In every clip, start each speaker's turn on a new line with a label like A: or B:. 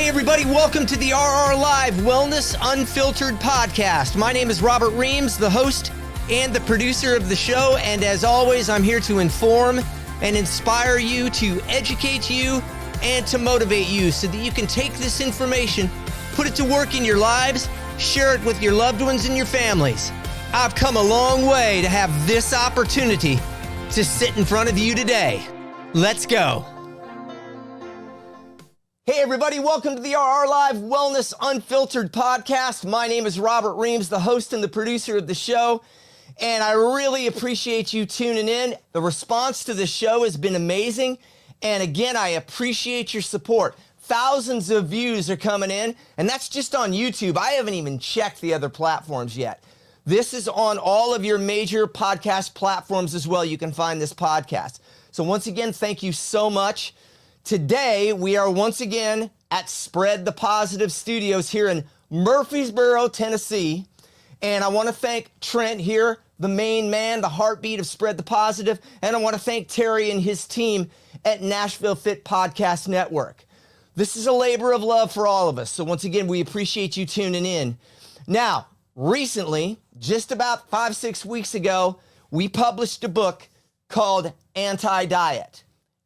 A: Hey everybody, welcome to the RR Live Wellness Unfiltered podcast. My name is Robert Reames, the host and the producer of the show, and as always, I'm here to inform and inspire you, to educate you, and to motivate you so that you can take this information, put it to work in your lives, share it with your loved ones and your families. I've come a long way to have this opportunity to sit in front of you today. Let's go. Hey everybody, welcome to the RR Live Wellness Unfiltered podcast. My name is Robert Reames, the host and the producer of the show, and I really appreciate you tuning in. The response to the show has been amazing, and again, I appreciate your support. Thousands of views are coming in, and that's just on YouTube. I haven't even checked the other platforms yet. This is on all of your major podcast platforms as well. You can find this podcast. So once again, thank you so much. Today, we are once again at Spread the Positive Studios here in Murfreesboro, Tennessee. And I want to thank Trent here, the main man, the heartbeat of Spread the Positive. And I want to thank Terry and his team at Nashville Fit Podcast Network. This is a labor of love for all of us. So once again, we appreciate you tuning in. Now, recently, just about 5-6 weeks ago, we published a book called Anti-Diet.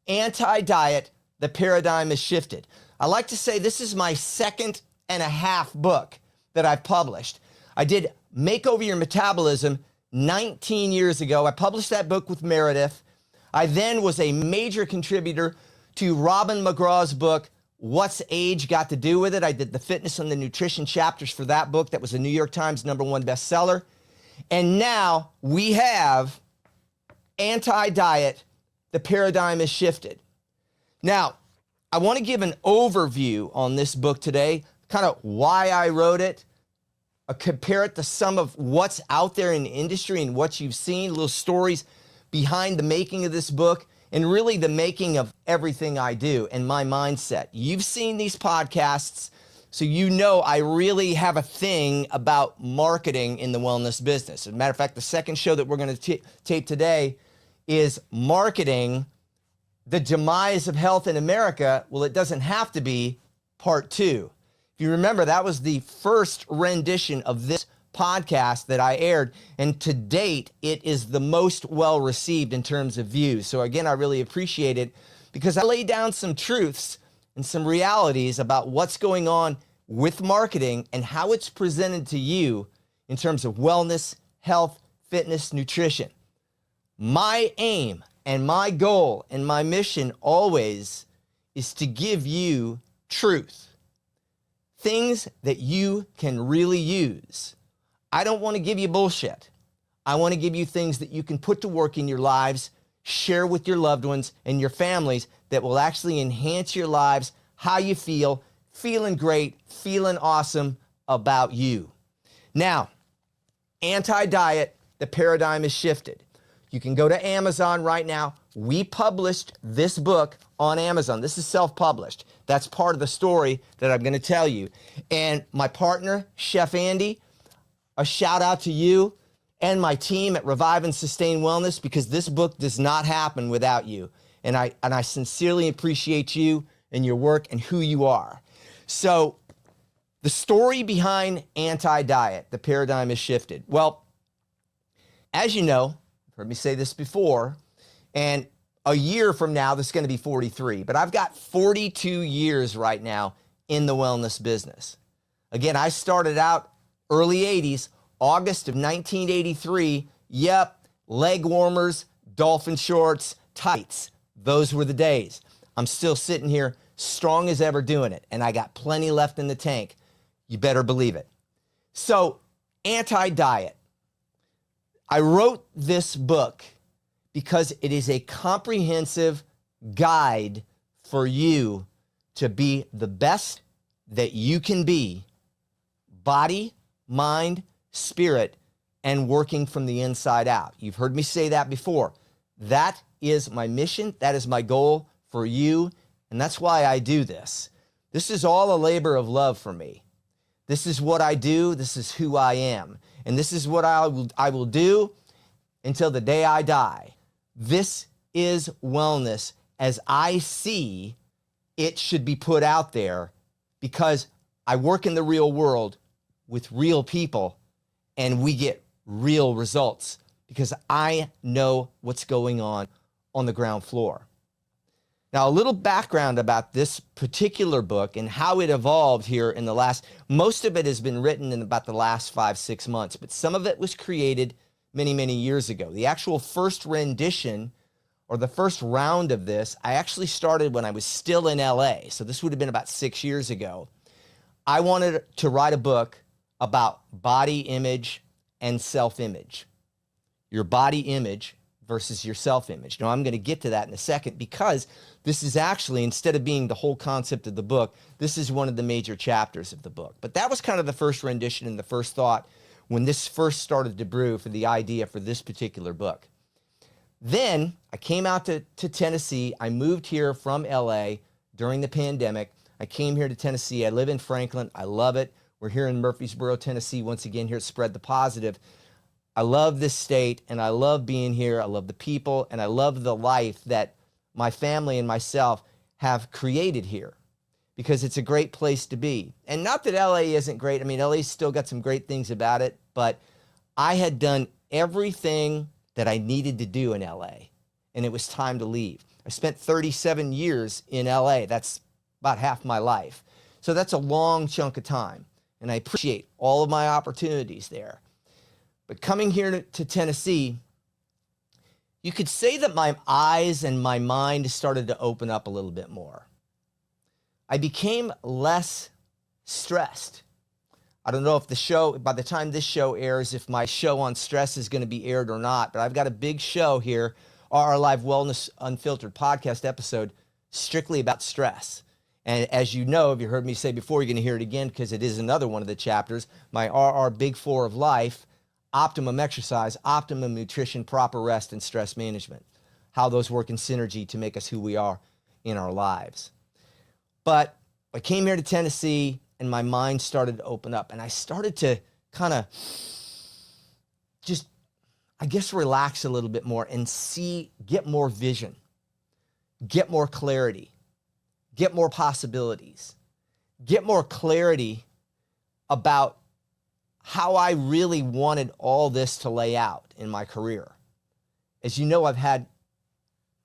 A: Anti-Diet. The paradigm has shifted. I like to say this is my second and a half book that I've published. I did Make Over Your Metabolism 19 years ago. I published that book with Meredith. I then was a major contributor to Robin McGraw's book, What's Age Got to Do with It? I did the fitness and the nutrition chapters for that book. That was a New York Times #1 bestseller. And now we have Anti-Diet, the paradigm has shifted. Now, I want to give an overview on this book today, kind of why I wrote it, compare it to some of what's out there in the industry and what you've seen, little stories behind the making of this book, and really the making of everything I do and my mindset. You've seen these podcasts, so you know I really have a thing about marketing in the wellness business. As a matter of fact, the second show that we're going to tape today is marketing the demise of health in America. Well, it doesn't have to be part 2. If you remember, that was the first rendition of this podcast that I aired, and to date, it is the most well-received in terms of views. So again, I really appreciate it because I lay down some truths and some realities about what's going on with marketing and how it's presented to you in terms of wellness, health, fitness, nutrition. My aim and my goal and my mission always is to give you truth, things that you can really use. I don't want to give you bullshit. I want to give you things that you can put to work in your lives, share with your loved ones and your families that will actually enhance your lives, how you feel, feeling great, feeling awesome about you. Now, Anti-Diet, the paradigm has shifted. You can go to Amazon right now. We published this book on Amazon. This is self-published. That's part of the story that I'm going to tell you. And my partner, Chef Andy, a shout out to you and my team at Revive and Sustain Wellness, because this book does not happen without you. And I sincerely appreciate you and your work and who you are. So the story behind Anti-Diet, the paradigm has shifted. Well, as you know, heard me say this before, and a year from now, this is going to be 43, but I've got 42 years right now in the wellness business. Again, I started out early 80s, August of 1983. Yep, leg warmers, dolphin shorts, tights. Those were the days. I'm still sitting here strong as ever doing it, and I got plenty left in the tank. You better believe it. So, Anti-Diet. I wrote this book because it is a comprehensive guide for you to be the best that you can be, body, mind, spirit, and working from the inside out. You've heard me say that before. That is my mission. That is my goal for you, and that's why I do this. This is all a labor of love for me. This is what I do. This is who I am. And this is what I will do until the day I die. This is wellness as I see it should be put out there because I work in the real world with real people and we get real results because I know what's going on the ground floor. Now, a little background about this particular book and how it evolved here in the last, most of it has been written in about the last 5-6 months, but some of it was created many, many years ago. The actual first rendition or the first round of this, I actually started when I was still in LA. So this would have been about 6 years ago. I wanted to write a book about body image and self-image. Your body image versus your self-image. Now, I'm going to get to that in a second because this is actually, instead of being the whole concept of the book, this is one of the major chapters of the book. But that was kind of the first rendition and the first thought when this first started to brew for the idea for this particular book. Then I came out to Tennessee. I moved here from LA during the pandemic. I came here to Tennessee. I live in Franklin. I love it. We're here in Murfreesboro, Tennessee, once again here at Spread the Positive. I love this state and I love being here. I love the people and I love the life that my family and myself have created here because it's a great place to be. And not that LA isn't great. I mean, LA's still got some great things about it, but I had done everything that I needed to do in LA and it was time to leave. I spent 37 years in LA. That's about half my life. So that's a long chunk of time. And I appreciate all of my opportunities there. But coming here to Tennessee, you could say that my eyes and my mind started to open up a little bit more. I became less stressed. I don't know if by the time this show airs, if my show on stress is going to be aired or not, but I've got a big show here, our Live Wellness Unfiltered podcast episode, strictly about stress. And as you know, if you heard me say before, you're going to hear it again because it is another one of the chapters, my Big Four of life: optimum exercise, optimum nutrition, proper rest, and stress management. How those work in synergy to make us who we are in our lives. But I came here to Tennessee and my mind started to open up and I started to kind of just, I guess, relax a little bit more and get more vision, get more clarity, get more possibilities, get more clarity about how I really wanted all this to lay out in my career. As you know, I've had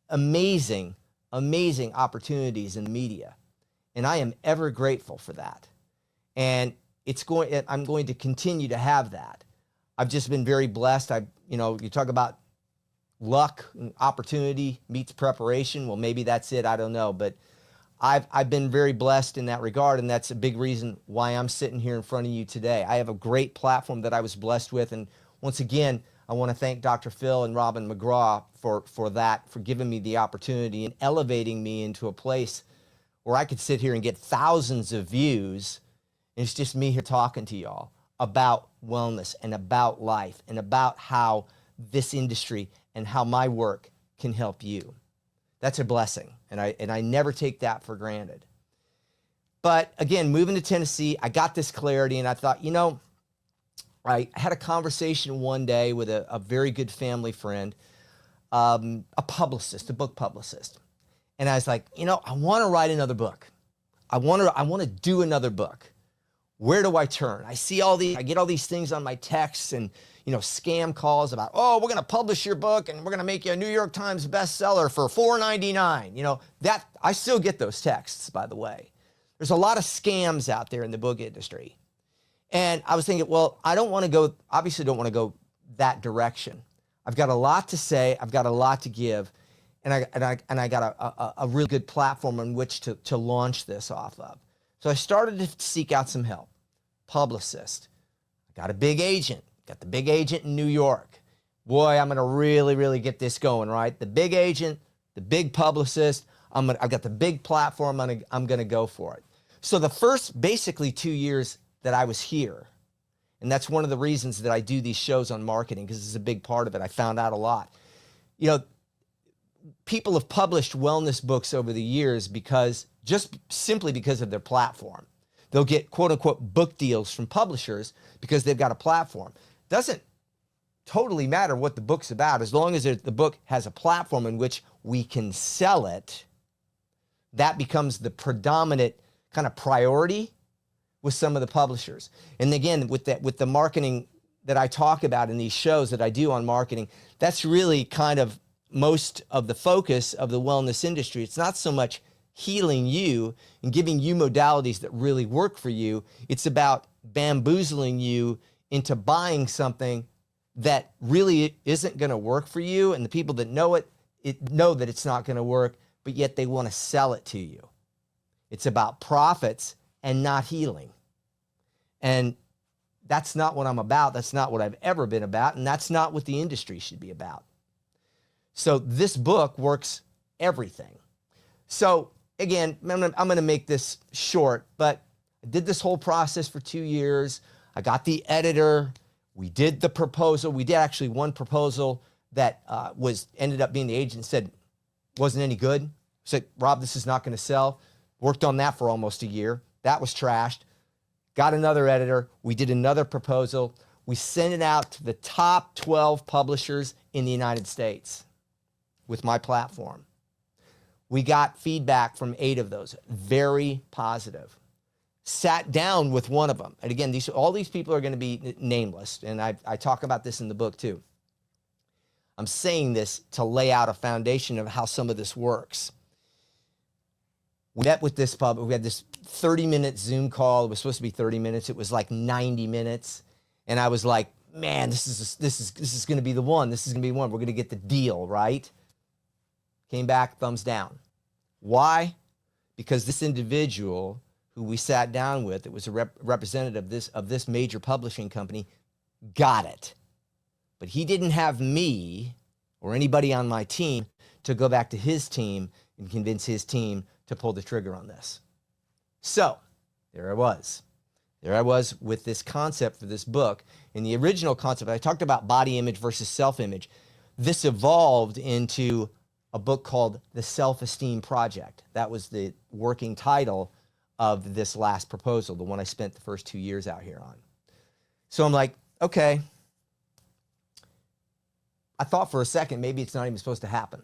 A: amazing, amazing opportunities in the media, and I am ever grateful for that. And I'm going to continue to have that. I've just been very blessed. You talk about luck and opportunity meets preparation. Well, maybe that's it. I don't know, but I've been very blessed in that regard, and that's a big reason why I'm sitting here in front of you today. I have a great platform that I was blessed with, and once again, I want to thank Dr. Phil and Robin McGraw for giving me the opportunity and elevating me into a place where I could sit here and get thousands of views, and it's just me here talking to y'all about wellness and about life and about how this industry and how my work can help you. That's a blessing, and I never take that for granted. But again, moving to Tennessee, I got this clarity, and I thought, I had a conversation one day with a very good family friend, a book publicist, and I was like, I want to write another book. I want to do another book. Where do I turn? I get all these things on my texts and scam calls about, we're going to publish your book and we're going to make you a New York Times bestseller for $4.99. That I still get those texts, by the way. There's a lot of scams out there in the book industry. And I was thinking, well, obviously don't want to go that direction. I've got a lot to say. I've got a lot to give. And I got a really good platform on which to launch this off of. So I started to seek out some help. Publicist. I got a big agent. Got the big agent in New York. Boy, I'm going to really, really get this going, right? The big agent, the big publicist. I've got the big platform. I'm going to go for it. So the first basically 2 years that I was here, and that's one of the reasons that I do these shows on marketing, because it's a big part of it. I found out a lot. People have published wellness books over the years simply because of their platform. They'll get quote unquote book deals from publishers because they've got a platform. Doesn't totally matter what the book's about. As long as the book has a platform in which we can sell it, that becomes the predominant kind of priority with some of the publishers. And again, with the marketing that I talk about in these shows that I do on marketing, that's really kind of most of the focus of the wellness industry. It's not so much healing you and giving you modalities that really work for you. It's about bamboozling you into buying something that really isn't going to work for you. And the people that know it know that it's not going to work, but yet they want to sell it to you. It's about profits and not healing. And that's not what I'm about. That's not what I've ever been about. And that's not what the industry should be about. So this book works everything. So again, I'm going to make this short, but I did this whole process for 2 years. I got the editor. We did the proposal. We did actually one proposal that ended up being the agent said wasn't any good. Said, Rob, this is not going to sell. Worked on that for almost a year. That was trashed. Got another editor. We did another proposal. We sent it out to the top 12 publishers in the United States with my platform. We got feedback from 8 of those, very positive. Sat down with one of them. And again, all these people are going to be nameless. And I talk about this in the book too. I'm saying this to lay out a foundation of how some of this works. We met with this we had this 30-minute Zoom call. It was supposed to be 30 minutes. It was like 90 minutes. And I was like, man, this is going to be the one. This is going to be the one. We're going to get the deal, right? Came back, thumbs down. Why? Because this individual who we sat down with, it was a representative of this major publishing company, got it. But he didn't have me or anybody on my team to go back to his team and convince his team to pull the trigger on this. So there I was. There I was with this concept for this book. In the original concept, I talked about body image versus self-image. This evolved into a book called The Self-Esteem Project. That was the working title of this last proposal, the one I spent the first 2 years out here on. So I'm like, okay. I thought for a second, maybe it's not even supposed to happen,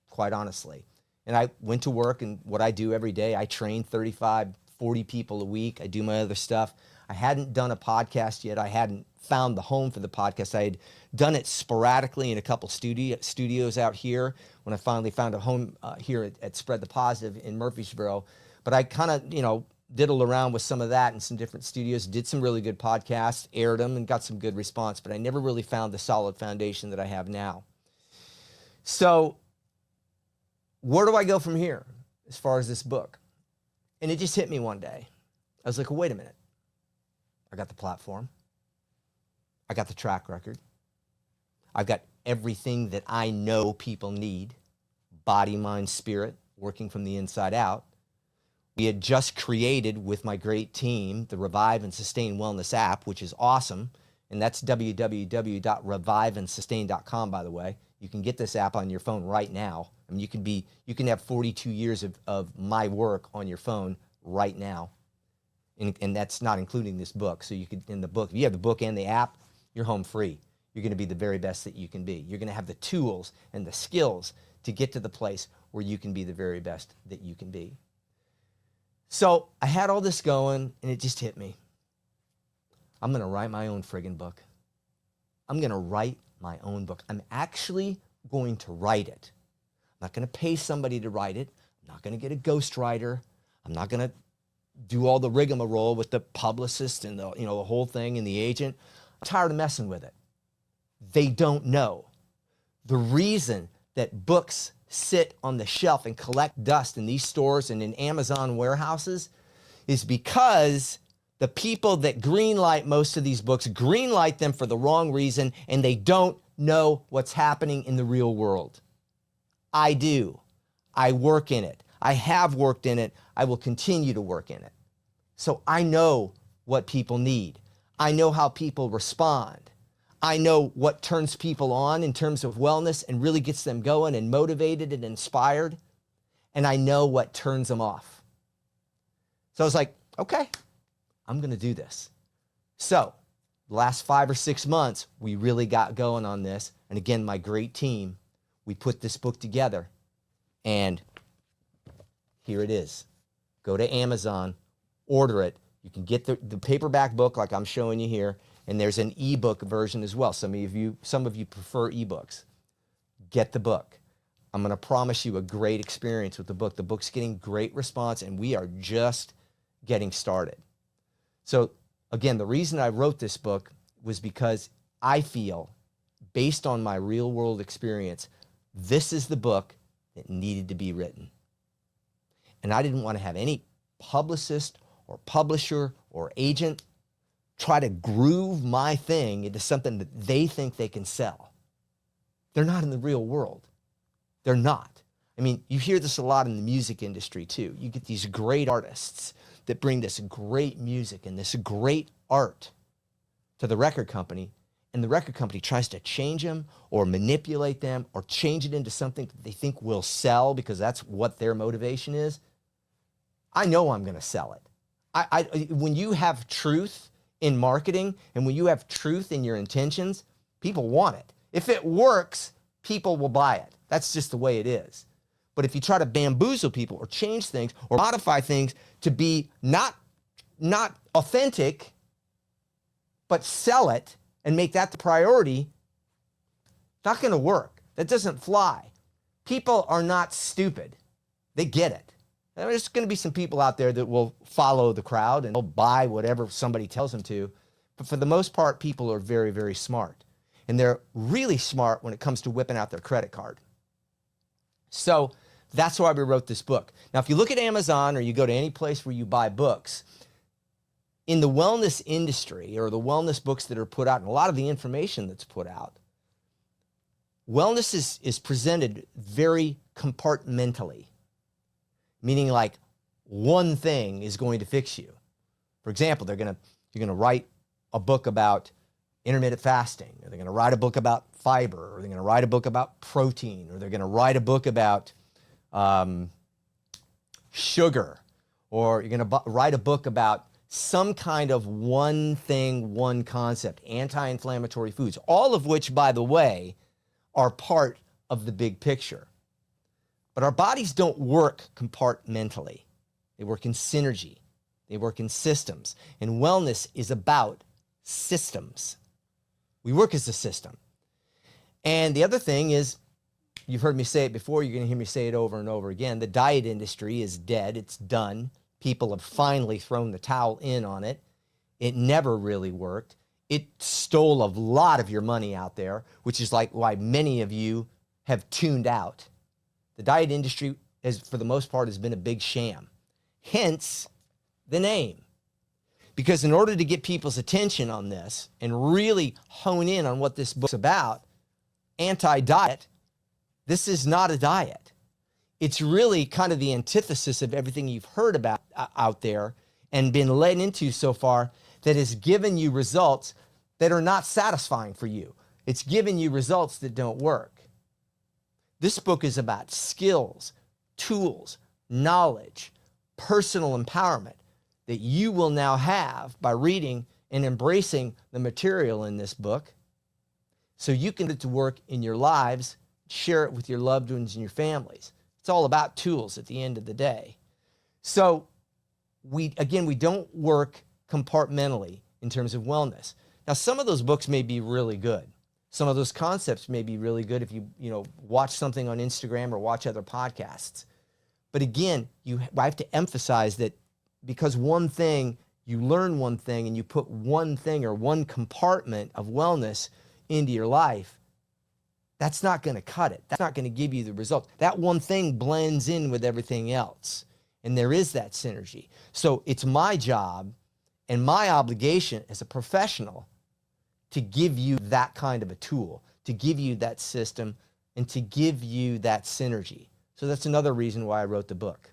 A: quite honestly. And I went to work, and what I do every day, I train 35, 40 people a week. I do my other stuff. I hadn't done a podcast yet. I hadn't found the home for the podcast. I had done it sporadically in a couple studios out here when I finally found a home here at Spread the Positive in Murfreesboro. But I kind of, diddled around with some of that in some different studios, did some really good podcasts, aired them, and got some good response. But I never really found the solid foundation that I have now. So where do I go from here as far as this book? And it just hit me one day. I was like, well, wait a minute. I got the platform. I got the track record. I've got everything that I know people need. Body, mind, spirit, working from the inside out. We had just created with my great team the Revive and Sustain Wellness app, which is awesome. And that's www.reviveandsustain.com, by the way. You can get this app on your phone right now. I mean, you can have 42 years of my work on your phone right now. And that's not including this book. So you could, in the book, if you have the book and the app, you're home free. You're going to be the very best that you can be. You're going to have the tools and the skills to get to the place where you can be the very best that you can be. So I had all this going, and it just hit me. I'm going to write my own friggin' book. I'm going to write my own book. I'm actually going to write it. I'm not going to pay somebody to write it. I'm not going to get a ghostwriter. I'm not going to do all the rigmarole with the publicist and the whole thing and the agent. I'm tired of messing with it. They don't know. The reason that books sit on the shelf and collect dust in these stores and in Amazon warehouses is because the people that greenlight most of these books greenlight them for the wrong reason, and they don't know what's happening in the real world. I do. I work in it. I have worked in it. I will continue to work in it. So I know what people need. I know how people respond. I know what turns people on in terms of wellness and really gets them going and motivated and inspired. And I know what turns them off. So I was like, okay, I'm going to do this. So the last 5 or 6 months, we really got going on this. And again, my great team, we put this book together, and here it is. go to Amazon, order it. You can get the paperback book like I'm showing you here, and there's an ebook version as well. Some of you prefer ebooks. Get the book. I'm going to promise you a great experience with the book. The book's getting great response, and we are just getting started. So again, the reason I wrote this book was because I feel, based on my real world experience, this is the book that needed to be written. And I didn't want to have any publicist or publisher or agent try to groove my thing into something that they think they can sell. They're not in the real world. They're not. I mean, you hear this a lot in the music industry too. You get these great artists that bring this great music and this great art to the record company, and the record company tries to change them or manipulate them or change it into something that they think will sell because that's what their motivation is. I know I'm going to sell it. When you have truth in marketing and when you have truth in your intentions, people want it. If it works, people will buy it. That's just the way it is. But if you try to bamboozle people or change things or modify things to be not authentic, but sell it and make that the priority, not going to work. That doesn't fly. People are not stupid. They get it. There's going to be some people out there that will follow the crowd and they'll buy whatever somebody tells them to. But for the most part, people are very, very smart. And they're really smart when it comes to whipping out their credit card. So that's why we wrote this book. Now, if you look at Amazon or you go to any place where you buy books, in the wellness industry or the wellness books that are put out and a lot of the information that's put out, wellness is presented very compartmentally, meaning like one thing is going to fix you. For example, you're going to write a book about intermittent fasting, or they're going to write a book about fiber, or they're going to write a book about protein, or they're going to write a book about sugar, or you're going to write a book about some kind of one thing, one concept, anti-inflammatory foods, all of which, by the way, are part of the big picture. But our bodies don't work compartmentally. They work in synergy. They work in systems. And wellness is about systems. We work as a system. And the other thing is, you've heard me say it before, you're going to hear me say it over and over again, the diet industry is dead. It's done. People have finally thrown the towel in on it. It never really worked. It stole a lot of your money out there, which is like why many of you have tuned out. The diet industry, for the most part, has been a big sham. Hence the name. Because in order to get people's attention on this and really hone in on what this book's about, anti-diet, this is not a diet. It's really kind of the antithesis of everything you've heard about out there and been led into so far that has given you results that are not satisfying for you. It's given you results that don't work. This book is about skills, tools, knowledge, personal empowerment that you will now have by reading and embracing the material in this book so you can get to work in your lives, share it with your loved ones and your families. It's all about tools at the end of the day. So we don't work compartmentally in terms of wellness. Now, some of those books may be really good. Some of those concepts may be really good if you watch something on Instagram or watch other podcasts. But again, I have to emphasize that because you learn one thing and you put one thing or one compartment of wellness into your life, that's not going to cut it. That's not going to give you the result. That one thing blends in with everything else. And there is that synergy. So it's my job and my obligation as a professional to give you that kind of a tool, to give you that system, and to give you that synergy. So that's another reason why I wrote the book.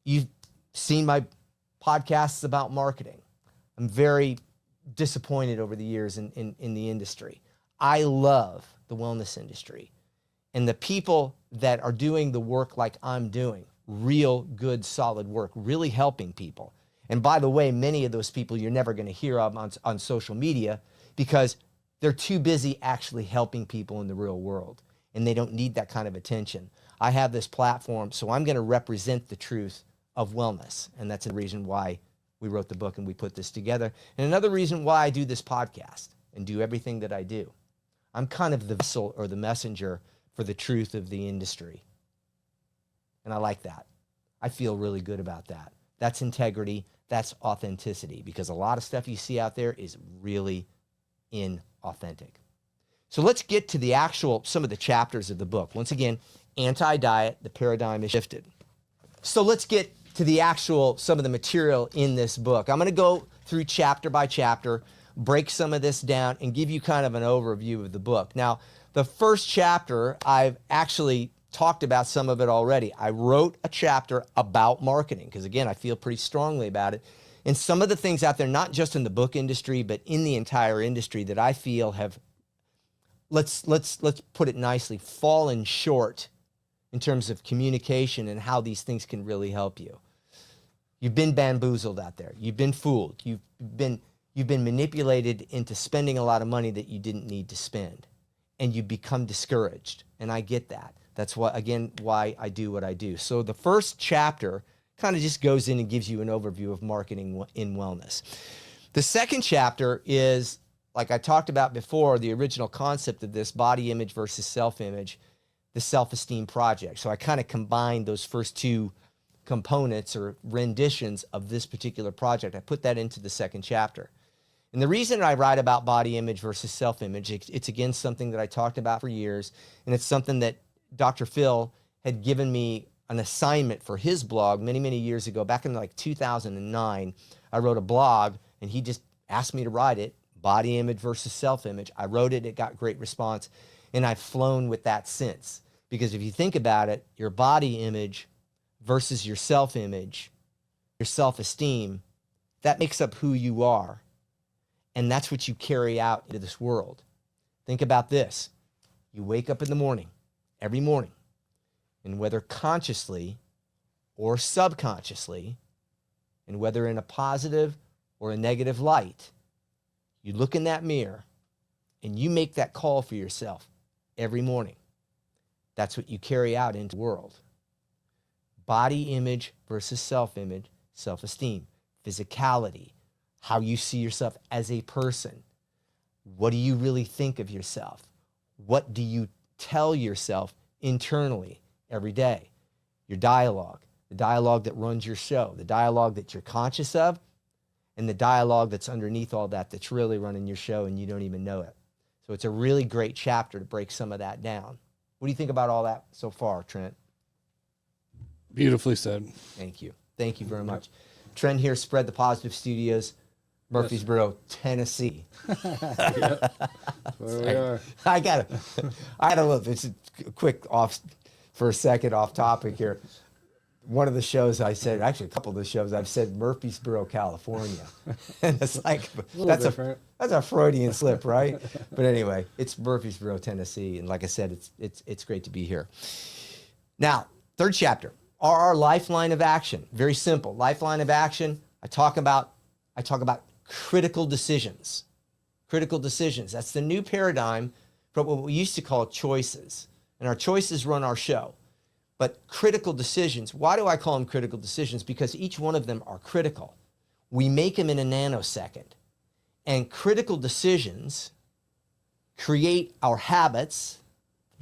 A: You've seen my podcasts about marketing. I'm very disappointed over the years in the industry. I love the wellness industry and the people that are doing the work like I'm doing, real good, solid work, really helping people. And by the way, many of those people you're never going to hear of on social media because they're too busy actually helping people in the real world and they don't need that kind of attention. I have this platform, so I'm going to represent the truth of wellness. And that's the reason why we wrote the book and we put this together. And another reason why I do this podcast and do everything that I do. I'm kind of the vessel or the messenger for the truth of the industry. And I like that. I feel really good about that. That's integrity. That's authenticity, because a lot of stuff you see out there is really inauthentic. So let's get to the actual, some of the chapters of the book. Once again, anti-diet, the paradigm is shifted. So let's get to the actual, some of the material in this book. I'm going to go through chapter by chapter, break some of this down, and give you kind of an overview of the book. Now, the first chapter, I've actually talked about some of it already. I wrote a chapter about marketing because, again, I feel pretty strongly about it. And some of the things out there, not just in the book industry, but in the entire industry, that I feel have, let's put it nicely, fallen short in terms of communication and how these things can really help you. You've been bamboozled out there. You've been fooled. You've been manipulated into spending a lot of money that you didn't need to spend. And you become discouraged. And I get that. That's why, again, why I do what I do. So the first chapter kind of just goes in and gives you an overview of marketing in wellness. The second chapter is, like I talked about before, the original concept of this body image versus self-image, the self-esteem project. So I kind of combined those first two components or renditions of this particular project. I put that into the second chapter. And the reason I write about body image versus self-image, it's again something that I talked about for years, and it's something that Dr. Phil had given me an assignment for his blog many, many years ago. Back in like 2009, I wrote a blog, and he just asked me to write it, body image versus self-image. I wrote it, it got great response, and I've flown with that since. Because if you think about it, your body image versus your self-image, your self-esteem, that makes up who you are. And that's what you carry out into this world. Think about this. You wake up in the morning, every morning, and whether consciously or subconsciously, and whether in a positive or a negative light, you look in that mirror and you make that call for yourself every morning. That's what you carry out into the world. Body image versus self-image, self-esteem, physicality, how you see yourself as a person. What do you really think of yourself? What do you tell yourself internally every day? Your dialogue, the dialogue that runs your show, the dialogue that you're conscious of, and the dialogue that's underneath all that that's really running your show and you don't even know it. So it's a really great chapter to break some of that down. What do you think about all that so far, Trent?
B: Beautifully said.
A: Thank you. Thank you very much. Trent here, Spread the Positive Studios, Murfreesboro, Tennessee.
B: Yep. That's where we are.
A: I gotta look. It's a quick off for a second off topic here. One of the shows I said, actually a couple of the shows I've said Murfreesboro, California. And it's like, that's a Freudian slip, right? But anyway, it's Murfreesboro, Tennessee. And like I said, it's great to be here. Now, third chapter, our lifeline of action. Very simple. Lifeline of action, I talk about critical decisions. Critical decisions. That's the new paradigm from what we used to call choices. And our choices run our show. But critical decisions, why do I call them critical decisions? Because each one of them are critical. We make them in a nanosecond. And critical decisions create our habits,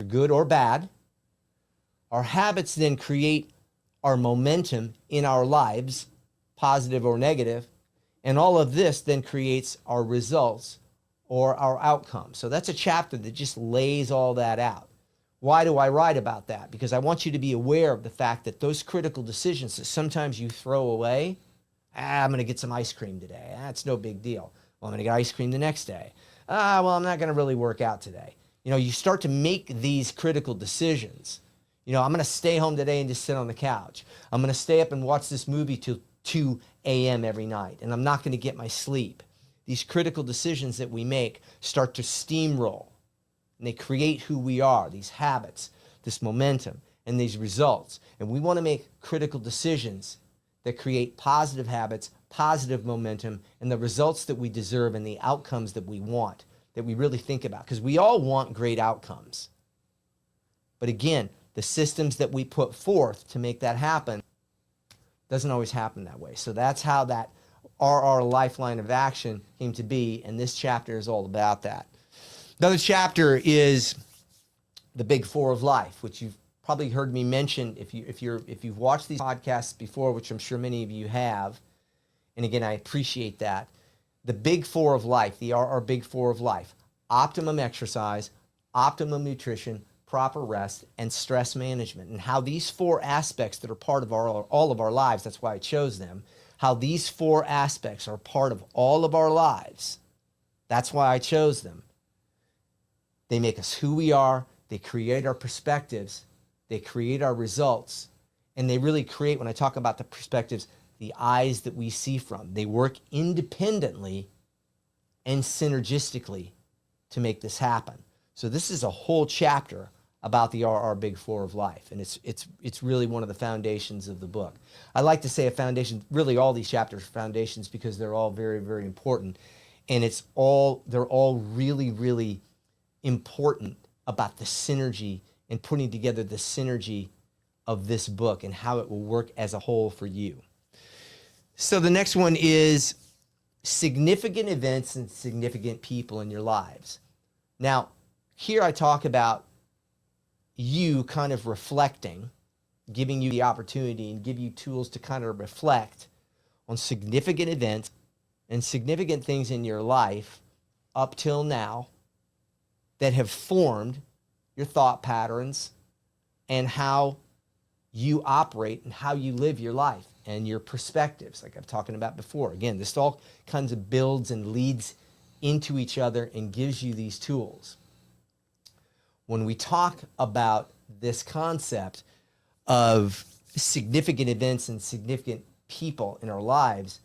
A: good or bad. Our habits then create our momentum in our lives, positive or negative. And all of this then creates our results or our outcomes. So that's a chapter that just lays all that out. Why do I write about that? Because I want you to be aware of the fact that those critical decisions that sometimes you throw away, I'm going to get some ice cream today. That's no big deal. Well, I'm going to get ice cream the next day. Well, I'm not going to really work out today. You know, you start to make these critical decisions. You know, I'm going to stay home today and just sit on the couch. I'm going to stay up and watch this movie till 2 a.m. every night, and I'm not going to get my sleep. These critical decisions that we make start to steamroll. And they create who we are, these habits, this momentum, and these results. And we want to make critical decisions that create positive habits, positive momentum, and the results that we deserve and the outcomes that we want, that we really think about. Because we all want great outcomes. But again, the systems that we put forth to make that happen Doesn't always happen that way. So that's how that RR lifeline of action came to be, and this chapter is all about that. Another chapter is the Big Four of life, which you've probably heard me mention if you've watched these podcasts before, which I'm sure many of you have. And again, I appreciate that. The Big Four of life, the RR Big Four of life: optimum exercise, optimum nutrition, proper rest, and stress management. And how these four aspects that are part of all of our lives, that's why I chose them, how these four aspects are part of all of our lives. That's why I chose them. They make us who we are. They create our perspectives. They create our results. And they really create, when I talk about the perspectives, the eyes that we see from. They work independently and synergistically to make this happen. So this is a whole chapter about the RR Big Four of life. And it's really one of the foundations of the book. I like to say a foundation, really all these chapters are foundations because they're all very, very important. And they're all really, really important about the synergy and putting together the synergy of this book and how it will work as a whole for you. So the next one is significant events and significant people in your lives. Now, here I talk about you kind of reflecting, giving you the opportunity and give you tools to kind of reflect on significant events and significant things in your life up till now that have formed your thought patterns and how you operate and how you live your life and your perspectives, like I've talked about before. Again, this all kinds of builds and leads into each other and gives you these tools. When we talk about this concept of significant events and significant people in our lives,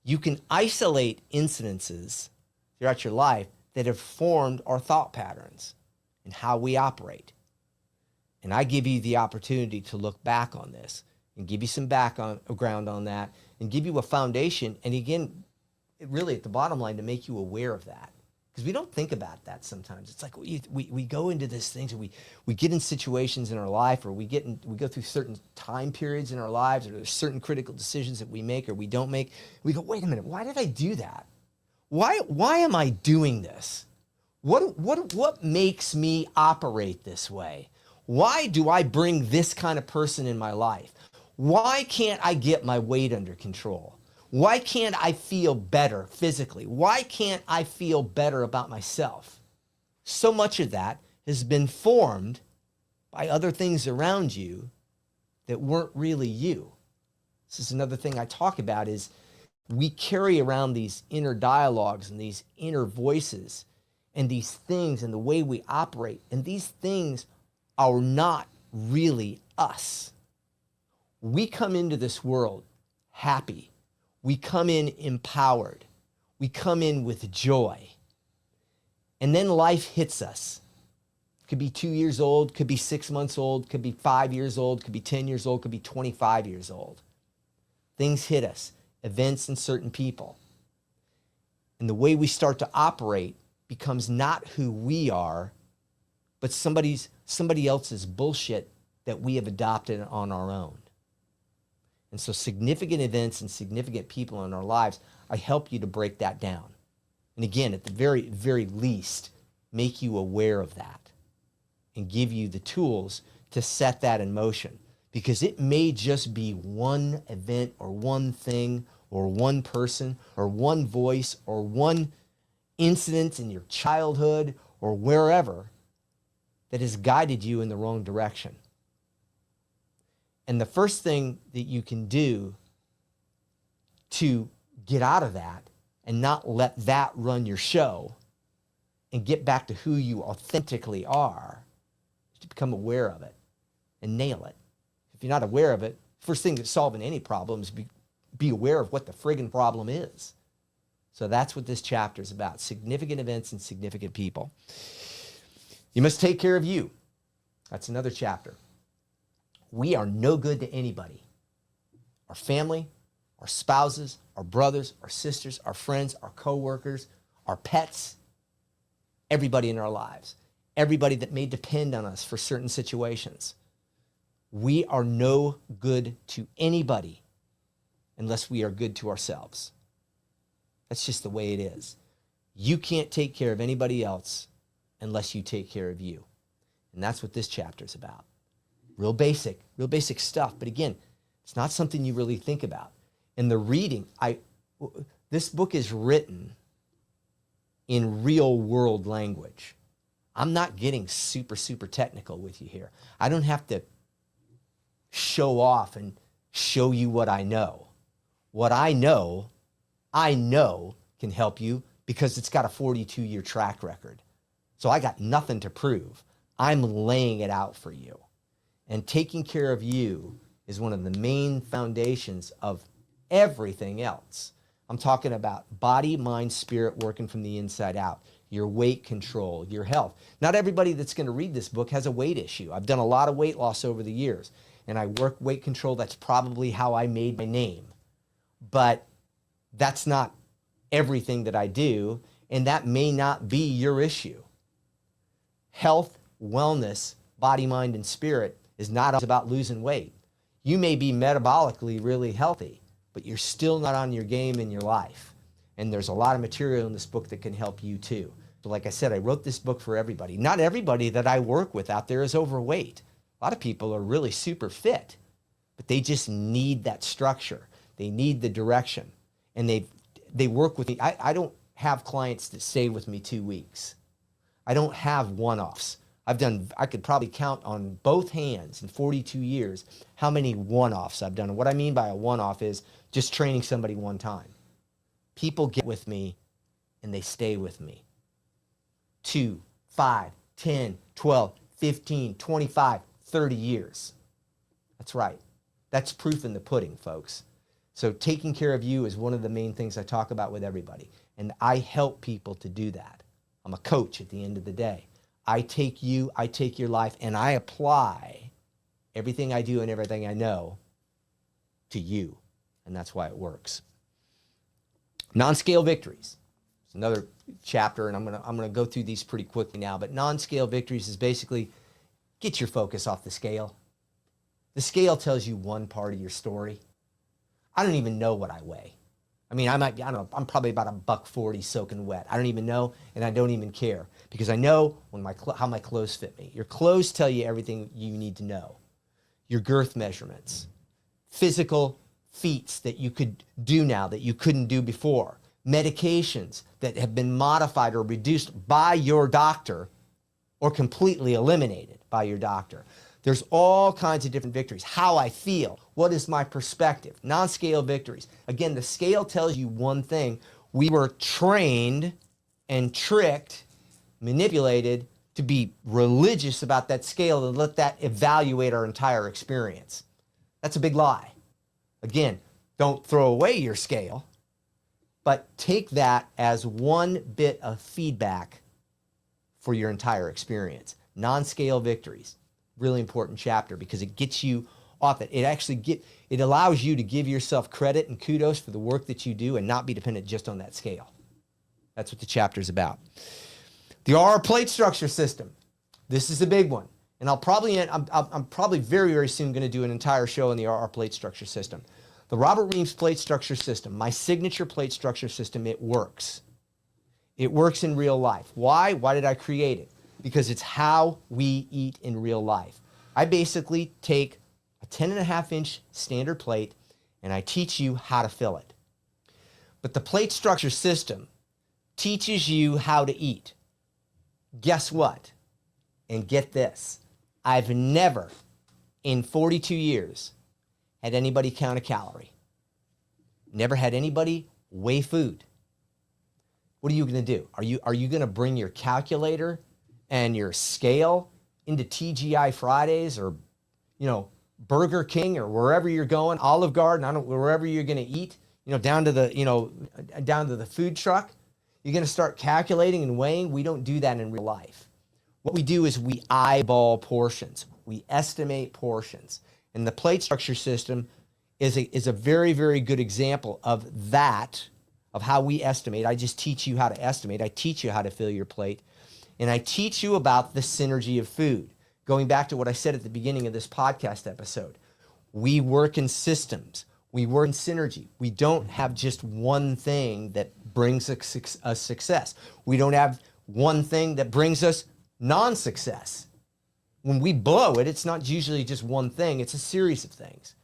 A: you can isolate incidences throughout your life that have formed our thought patterns and how we operate. And I give you the opportunity to look back on this and give you some background on that and give you a foundation. And again, really at the bottom line, to make you aware of that. Because we don't think about that sometimes. It's like we go into these things and we get in situations in our life, or we go through certain time periods in our lives, or there's certain critical decisions that we make or we don't make. We go, wait a minute, why did I do that? Why am I doing this? What makes me operate this way? Why do I bring this kind of person in my life? Why can't I get my weight under control? Why can't I feel better physically? Why can't I feel better about myself? So much of that has been formed by other things around you that weren't really you. This is another thing I talk about, is we carry around these inner dialogues and these inner voices and these things and the way we operate. And these things are not really us. We come into this world happy. We come in empowered. We come in with joy. And then life hits us. Could be 2 years old, could be 6 months old, could be 5 years old, could be 10 years old, could be 25 years old. Things hit us, events and certain people. And the way we start to operate becomes not who we are, but somebody else's bullshit that we have adopted on our own. And so significant events and significant people in our lives, I help you to break that down. And again, at the very, very least, make you aware of that and give you the tools to set that in motion. Because it may just be one event or one thing or one person or one voice or one incident in your childhood or wherever that has guided you in the wrong direction. And the first thing that you can do to get out of that and not let that run your show and get back to who you authentically are is to become aware of it and nail it. If you're not aware of it, first thing that's solving any problem is be aware of what the friggin' problem is. So that's what this chapter is about: significant events and significant people. You must take care of you. That's another chapter. We are no good to anybody. Our family, our spouses, our brothers, our sisters, our friends, our coworkers, our pets, everybody in our lives, everybody that may depend on us for certain situations. We are no good to anybody unless we are good to ourselves. That's just the way it is. You can't take care of anybody else unless you take care of you. And that's what this chapter is about. Real basic stuff. But again, it's not something you really think about. And the reading, this book is written in real world language. I'm not getting super technical with you here. I don't have to show off and show you what I know. What I know can help you because it's got a 42-year track record. So I got nothing to prove. I'm laying it out for you. And taking care of you is one of the main foundations of everything else. I'm talking about body, mind, spirit working from the inside out. Your weight control, your health. Not everybody that's going to read this book has a weight issue. I've done a lot of weight loss over the years, and I work weight control. That's probably how I made my name. But that's not everything that I do, and that may not be your issue. Health, wellness, body, mind, and spirit is not about losing weight. You may be metabolically really healthy, but you're still not on your game in your life. And there's a lot of material in this book that can help you too. So like I said, I wrote this book for everybody. Not everybody that I work with out there is overweight. A lot of people are really super fit, but they just need that structure. They need the direction. And they work with me. I don't have clients that stay with me 2 weeks. I don't have one-offs. I could probably count on both hands in 42 years how many one-offs I've done. And what I mean by a one-off is just training somebody one time. People get with me and they stay with me. 2, 5, 10, 12, 15, 25, 30 years. That's right. That's proof in the pudding, folks. So taking care of you is one of the main things I talk about with everybody. And I help people to do that. I'm a coach at the end of the day. I take you, I take your life, and I apply everything I do and everything I know to you. And that's why it works. Non-scale victories. It's another chapter, and I'm gonna go through these pretty quickly now. But non-scale victories is basically get your focus off the scale. The scale tells you one part of your story. I don't even know what I weigh. I mean, I don't know, I'm probably about $140 soaking wet. I don't even know, and I don't even care because I know how my clothes fit me. Your clothes tell you everything you need to know. Your girth measurements, physical feats that you could do now that you couldn't do before, medications that have been modified or reduced by your doctor or completely eliminated by your doctor. There's all kinds of different victories. How I feel. What is my perspective? Non-scale victories. Again, the scale tells you one thing. We were trained and tricked, manipulated to be religious about that scale and let that evaluate our entire experience. That's a big lie. Again, don't throw away your scale, but take that as one bit of feedback for your entire experience. Non-scale victories. Really important chapter because it gets you off it. It allows you to give yourself credit and kudos for the work that you do and not be dependent just on that scale. That's what the chapter is about. The RR plate structure system. This is a big one. And I'm probably very, very soon going to do an entire show on the RR plate structure system. The Robert Reames plate structure system, my signature plate structure system, it works. It works in real life. Why? Why did I create it? Because it's how we eat in real life. I basically take a 10.5-inch standard plate and I teach you how to fill it. But the plate structure system teaches you how to eat. Guess what? And get this. I've never in 42 years had anybody count a calorie. Never had anybody weigh food. What are you going to do? Are you going to bring your calculator and your scale into TGI Fridays or, Burger King or wherever you're going, Olive Garden, wherever you're going to eat, down to the food truck? You're going to start calculating and weighing? We don't do that in real life. What we do is we eyeball portions. We estimate portions. And the plate structure system is a very, very good example of that, of how we estimate. I just teach you how to estimate. I teach you how to fill your plate. And I teach you about the synergy of food. Going back to what I said at the beginning of this podcast episode, we work in systems. We work in synergy. We don't have just one thing that brings us success. We don't have one thing that brings us non-success. When we blow it, it's not usually just one thing, it's a series of things.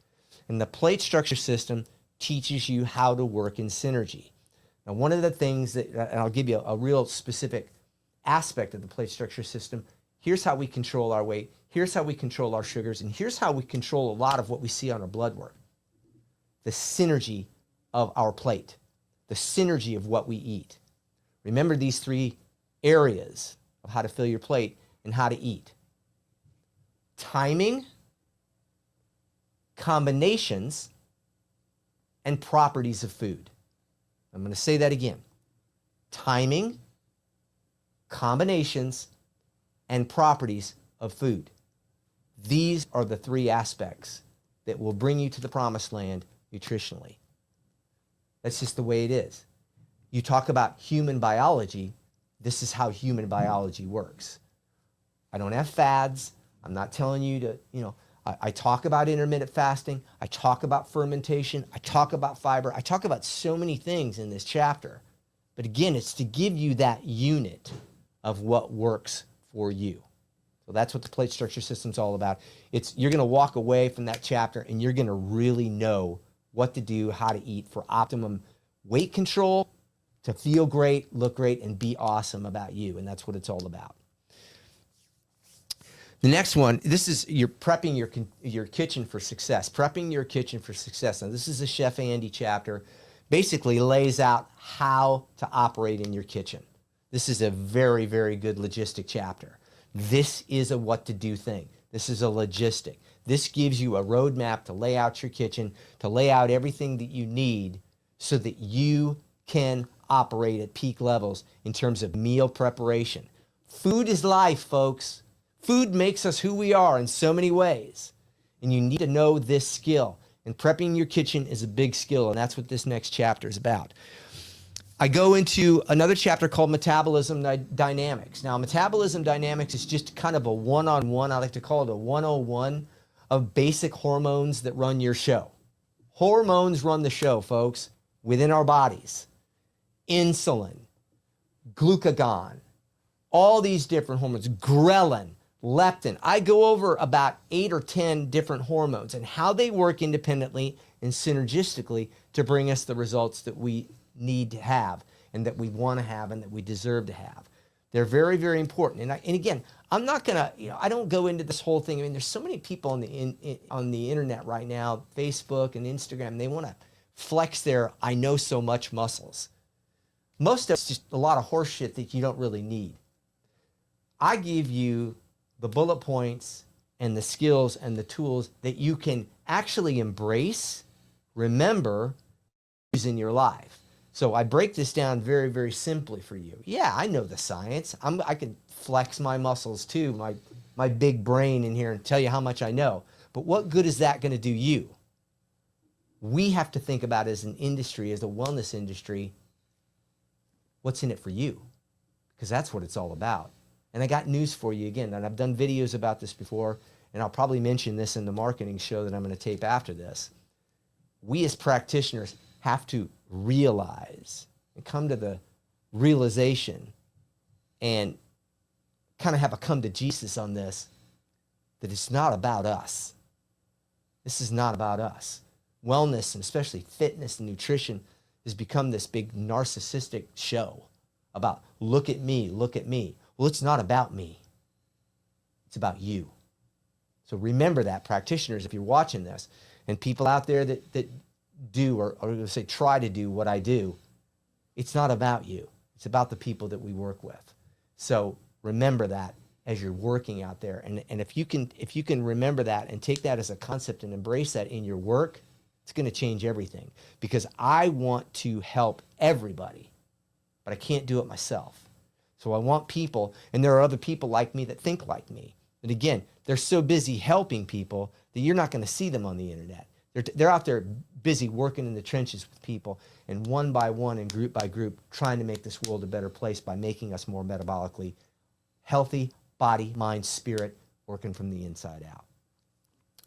A: And the plate structure system teaches you how to work in synergy. Now, one of the things that, and I'll give you a real specific aspect of the plate structure system, here's how we control our weight, here's how we control our sugars, and here's how we control a lot of what we see on our blood work. The synergy of our plate, the synergy of what we eat. Remember these three areas of how to fill your plate and how to eat. Timing, combinations, and properties of food. I'm going to say that again. Timing, combinations, and properties of food. These are the three aspects that will bring you to the promised land nutritionally. That's just the way it is. You talk about human biology, this is how human biology works. I don't have fads. I'm not telling you to, I talk about intermittent fasting. I talk about fermentation. I talk about fiber. I talk about so many things in this chapter. But again, it's to give you that unit of what works for you. So that's what the plate structure system's all about. You're going to walk away from that chapter and you're going to really know what to do, how to eat for optimum weight control, to feel great, look great, and be awesome about you. And that's what it's all about. The next one, this is you're prepping your kitchen for success. Prepping your kitchen for success. Now, this is a Chef Andy chapter. Basically lays out how to operate in your kitchen. This is a very, very good logistic chapter. This is a what to do thing. This is a logistic. This gives you a roadmap to lay out your kitchen, to lay out everything that you need so that you can operate at peak levels in terms of meal preparation. Food is life, folks. Food makes us who we are in so many ways. And you need to know this skill. And prepping your kitchen is a big skill, and that's what this next chapter is about. I go into another chapter called Metabolism Dynamics. Now, Metabolism Dynamics is just kind of a one-on-one, I like to call it a 101 of basic hormones that run your show. Hormones run the show, folks, within our bodies. Insulin, glucagon, all these different hormones, ghrelin, leptin. I go over about 8 or 10 different hormones and how they work independently and synergistically to bring us the results that we need to have and that we want to have and that we deserve to have. They're very, very important. And again, I'm not going to, I don't go into this whole thing. I mean, there's so many people on the internet right now, Facebook and Instagram, they want to flex their I know so much muscles. Most of it's just a lot of horse shit that you don't really need. I give you the bullet points and the skills and the tools that you can actually embrace, remember, use in your life. So I break this down very, very simply for you. Yeah, I know the science. I can flex my muscles too, my big brain in here and tell you how much I know. But what good is that going to do you? We have to think about as an industry, as a wellness industry, what's in it for you? Because that's what it's all about. And I got news for you again, and I've done videos about this before, and I'll probably mention this in the marketing show that I'm going to tape after this. We as practitioners have to realize and come to the realization and kind of have a come to Jesus on this, that it's not about us. This is not about us. Wellness, and especially fitness and nutrition, has become this big narcissistic show about look at me, look at me. Well, it's not about me. It's about you. So remember that, practitioners, if you're watching this, and people out there that do or say try to do what I do, it's not about you. It's about the people that we work with. So remember that as you're working out there. And if you can remember that and take that as a concept and embrace that in your work, it's going to change everything. Because I want to help everybody, but I can't do it myself. So I want people, and there are other people like me that think like me. And again, they're so busy helping people that you're not going to see them on the internet. They're out there busy working in the trenches with people, and one by one and group by group trying to make this world a better place by making us more metabolically healthy, body, mind, spirit, working from the inside out.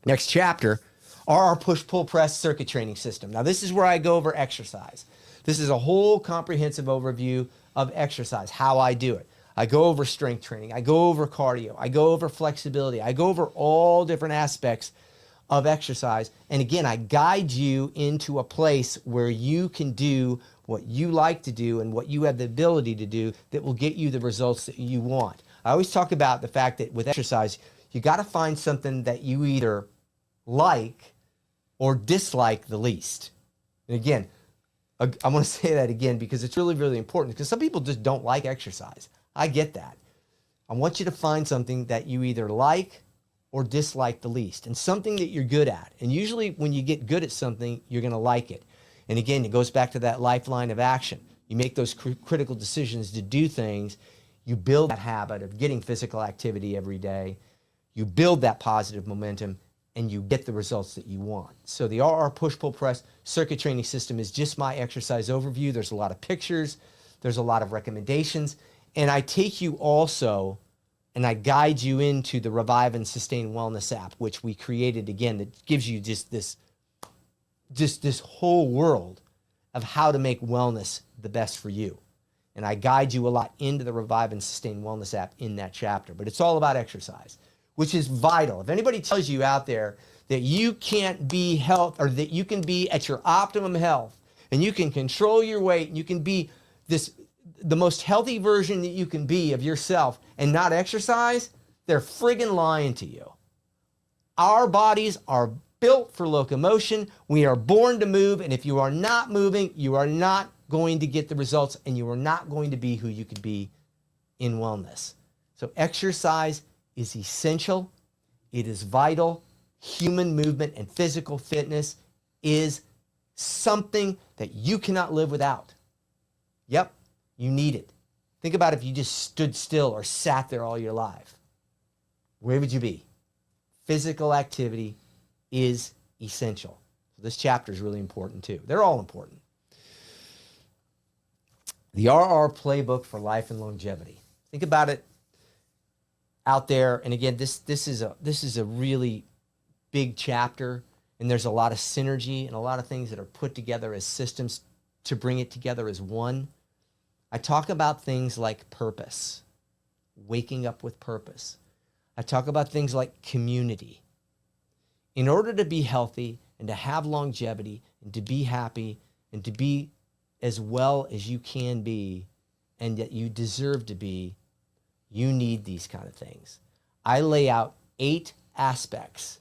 A: Next chapter, RR push-pull press circuit training system. Now, this is where I go over exercise. This is a whole comprehensive overview of exercise, how I do it. I go over strength training. I go over cardio. I go over flexibility. I go over all different aspects of exercise. And again, I guide you into a place where you can do what you like to do and what you have the ability to do that will get you the results that you want. I always talk about the fact that with exercise, you got to find something that you either like or dislike the least. And again, I want to say that again because it's really, really important because some people just don't like exercise. I get that. I want you to find something that you either like or dislike the least, and something that you're good at. And usually when you get good at something, you're going to like it. And again, it goes back to that lifeline of action. You make those critical decisions to do things. You build that habit of getting physical activity every day. You build that positive momentum, and you get the results that you want. So the RR push-pull press circuit training system is just my exercise overview. There's a lot of pictures. There's a lot of recommendations. And I take you also, and I guide you into the Revive and Sustain Wellness app, which we created again, that gives you just this whole world of how to make wellness the best for you. And I guide you a lot into the Revive and Sustain Wellness app in that chapter. But it's all about exercise, which is vital. If anybody tells you out there that you can't be health, or that you can be at your optimum health and you can control your weight and you can be the most healthy version that you can be of yourself and not exercise, they're friggin' lying to you. Our bodies are built for locomotion. We are born to move. And if you are not moving, you are not going to get the results and you are not going to be who you could be in wellness. So exercise is essential. It is vital. Human movement and physical fitness is something that you cannot live without. Yep. You need it. Think about if you just stood still or sat there all your life. Where would you be? Physical activity is essential. So this chapter is really important too. They're all important. The RR Playbook for Life and Longevity. Think about it out there. And again, this is a really big chapter, and there's a lot of synergy and a lot of things that are put together as systems to bring it together as one. I talk about things like purpose, waking up with purpose. I talk about things like community. In order to be healthy and to have longevity and to be happy and to be as well as you can be and that you deserve to be, you need these kind of things. I lay out 8 aspects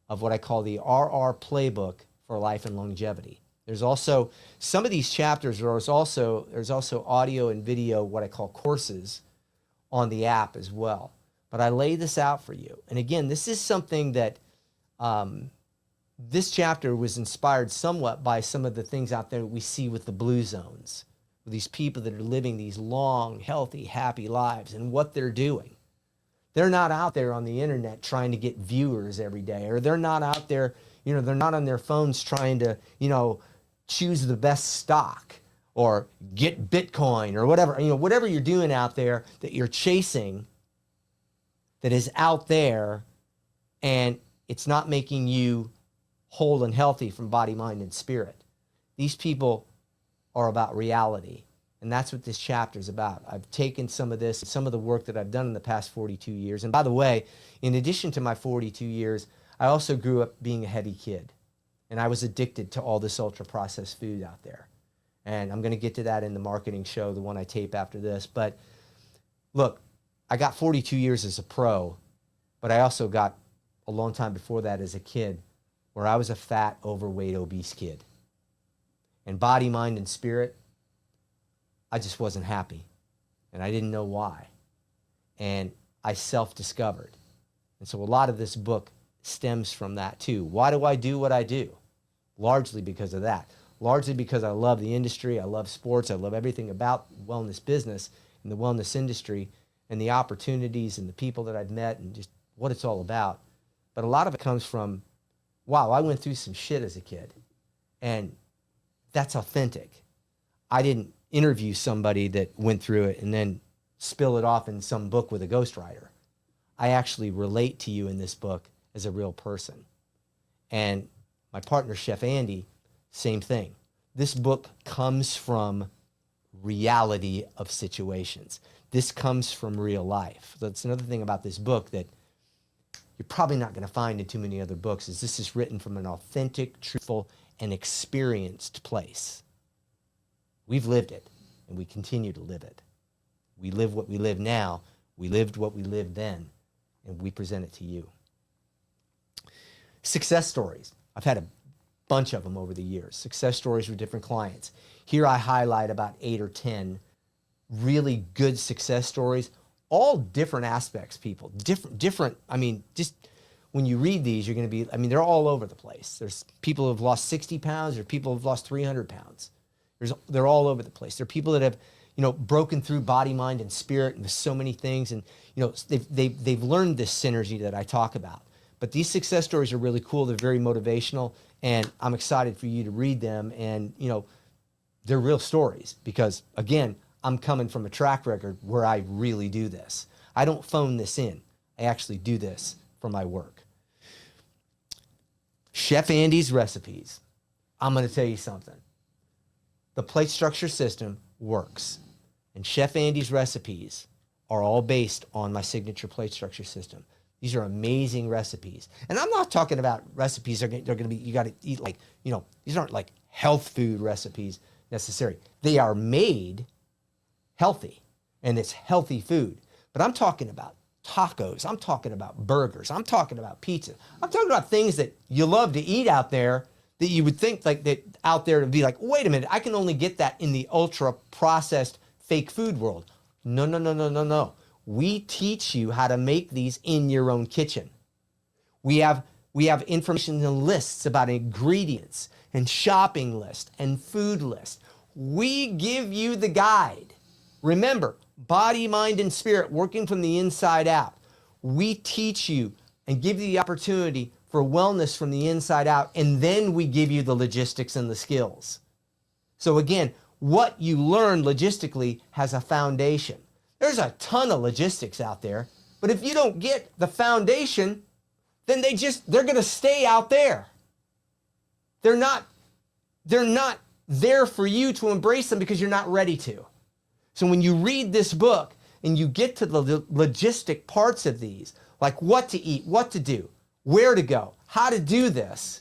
A: of what I call the RR Playbook for Life and Longevity. There's also, some of these chapters, there's also audio and video, what I call courses on the app as well. But I lay this out for you. And again, this is something that, this chapter was inspired somewhat by some of the things out there we see with the blue zones, with these people that are living these long, healthy, happy lives and what they're doing. They're not out there on the internet trying to get viewers every day, or they're not out there, they're not on their phones trying to, choose the best stock or get Bitcoin or whatever, whatever you're doing out there that you're chasing that is out there and it's not making you whole and healthy from body, mind, and spirit. These people are about reality. And that's what this chapter is about. I've taken some of this, some of the work that I've done in the past 42 years. And by the way, in addition to my 42 years, I also grew up being a heavy kid. And I was addicted to all this ultra-processed food out there. And I'm going to get to that in the marketing show, the one I tape after this. But look, I got 42 years as a pro, but I also got a long time before that as a kid where I was a fat, overweight, obese kid. And body, mind, and spirit, I just wasn't happy. And I didn't know why. And I self-discovered. And so a lot of this book stems from that too. Why do I do what I do? Largely because of that. Largely because I love the industry, I love sports, I love everything about wellness business and the wellness industry and the opportunities and the people that I've met and just what it's all about. But a lot of it comes from, wow, I went through some shit as a kid. And that's authentic. I didn't interview somebody that went through it and then spill it off in some book with a ghostwriter. I actually relate to you in this book as a real person. And my partner, Chef Andy, same thing. This book comes from reality of situations. This comes from real life. That's another thing about this book that you're probably not going to find in too many other books, is this is written from an authentic, truthful, and experienced place. We've lived it, and we continue to live it. We live what we live now. We lived what we lived then, and we present it to you. Success stories. I've had a bunch of them over the years. Success stories with different clients. Here I highlight about 8 or 10 really good success stories, all different aspects, people. Different, I mean, just when you read these, you're going to be, I mean, they're all over the place. There's people who have lost 60 pounds, there's people who have lost 300 pounds. They're all over the place. There are people that have, broken through body, mind, and spirit, and there's so many things. And, they've learned this synergy that I talk about. But these success stories are really cool. They're very motivational, and I'm excited for you to read them. And, they're real stories because, again, I'm coming from a track record where I really do this. I don't phone this in. I actually do this for my work. Chef Andy's recipes. I'm going to tell you something. The plate structure system works. And Chef Andy's recipes are all based on my signature plate structure system. These are amazing recipes. And I'm not talking about recipes they're going to be, you got to eat like, these aren't like health food recipes necessarily. They are made healthy, and it's healthy food. But I'm talking about tacos. I'm talking about burgers. I'm talking about pizza. I'm talking about things that you love to eat out there that you would think like that out there to be like, wait a minute, I can only get that in the ultra processed fake food world. No, no, no, no, no, no. We teach you how to make these in your own kitchen. We have information and lists about ingredients and shopping lists and food lists. We give you the guide. Remember, body, mind, and spirit working from the inside out. We teach you and give you the opportunity for wellness from the inside out, and then we give you the logistics and the skills. So again, what you learn logistically has a foundation. There's a ton of logistics out there, but if you don't get the foundation, then they're going to stay out there. They're not there for you to embrace them because you're not ready to. So when you read this book and you get to the logistic parts of these, like what to eat, what to do, where to go, how to do this,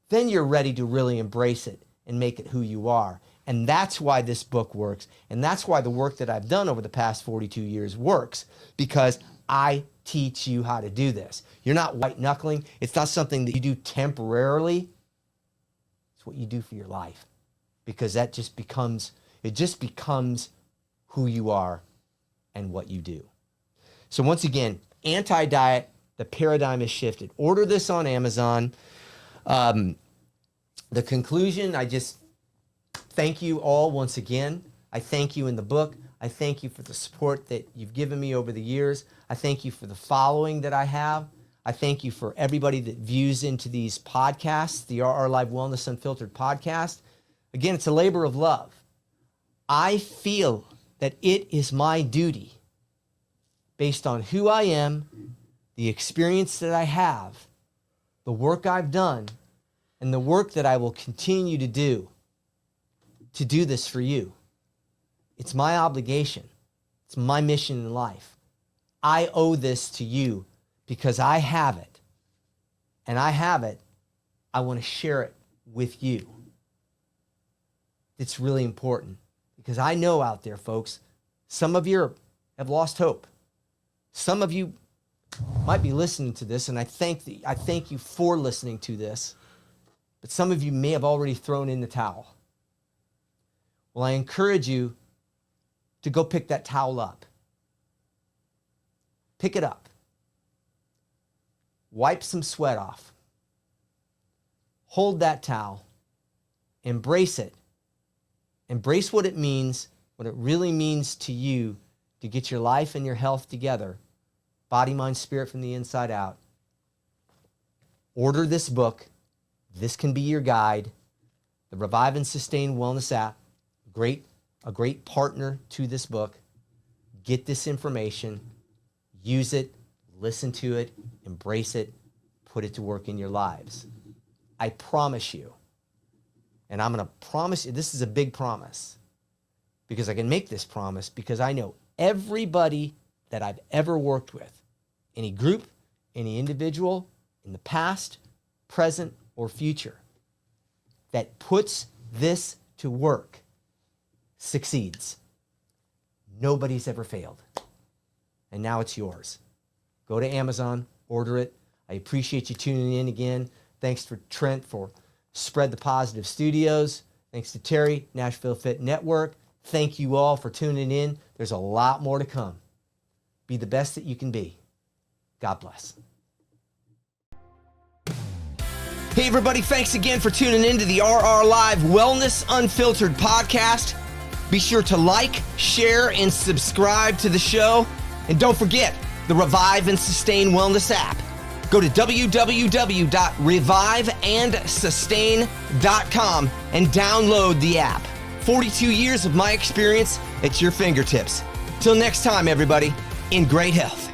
A: then you're ready to really embrace it and make it who you are. And that's why this book works. And that's why the work that I've done over the past 42 years works, because I teach you how to do this. You're not white knuckling. It's not something that you do temporarily. It's what you do for your life, because it just becomes who you are and what you do. So once again, Anti-Diet, the paradigm has shifted. Order this on Amazon. The conclusion, I just thank you all once again. I thank you in the book. I thank you for the support that you've given me over the years. I thank you for the following that I have. I thank you for everybody that views into these podcasts, the RR Live Wellness Unfiltered podcast. Again, it's a labor of love. I feel that it is my duty, based on who I am, the experience that I have, the work I've done, and the work that I will continue to do this for you. It's my obligation. It's my mission in life. I owe this to you because I have it. And I want to share it with you. It's really important because I know out there, folks, some of you have lost hope. Some of you might be listening to this, and I thank you for listening to this, but some of you may have already thrown in the towel. Well, I encourage you to go pick that towel up. Pick it up. Wipe some sweat off. Hold that towel. Embrace it. Embrace what it means, what it really means to you to get your life and your health together, body, mind, spirit from the inside out. Order this book. This can be your guide. The Revive and Sustain Wellness app, a great partner to this book. Get this information, use it, listen to it, embrace it, put it to work in your lives. I promise you, and I'm going to promise you, this is a big promise, because I can make this promise because I know everybody that I've ever worked with, any group, any individual in the past, present, or future, that puts this to work succeeds. Nobody's ever failed. And now it's yours. Go to Amazon, order it. I appreciate you tuning in again. Thanks for Trent for Spread the Positive Studios. Thanks to Terry, Nashville Fit Network. Thank you all for tuning in. There's a lot more to come. Be the best that you can be. God bless. Hey everybody, thanks again for tuning in to the RR Live Wellness Unfiltered podcast. Be sure to like, share, and subscribe to the show. And don't forget the Revive and Sustain Wellness app. Go to www.reviveandsustain.com and download the app. 42 years of my experience at your fingertips. Till next time, everybody, in great health.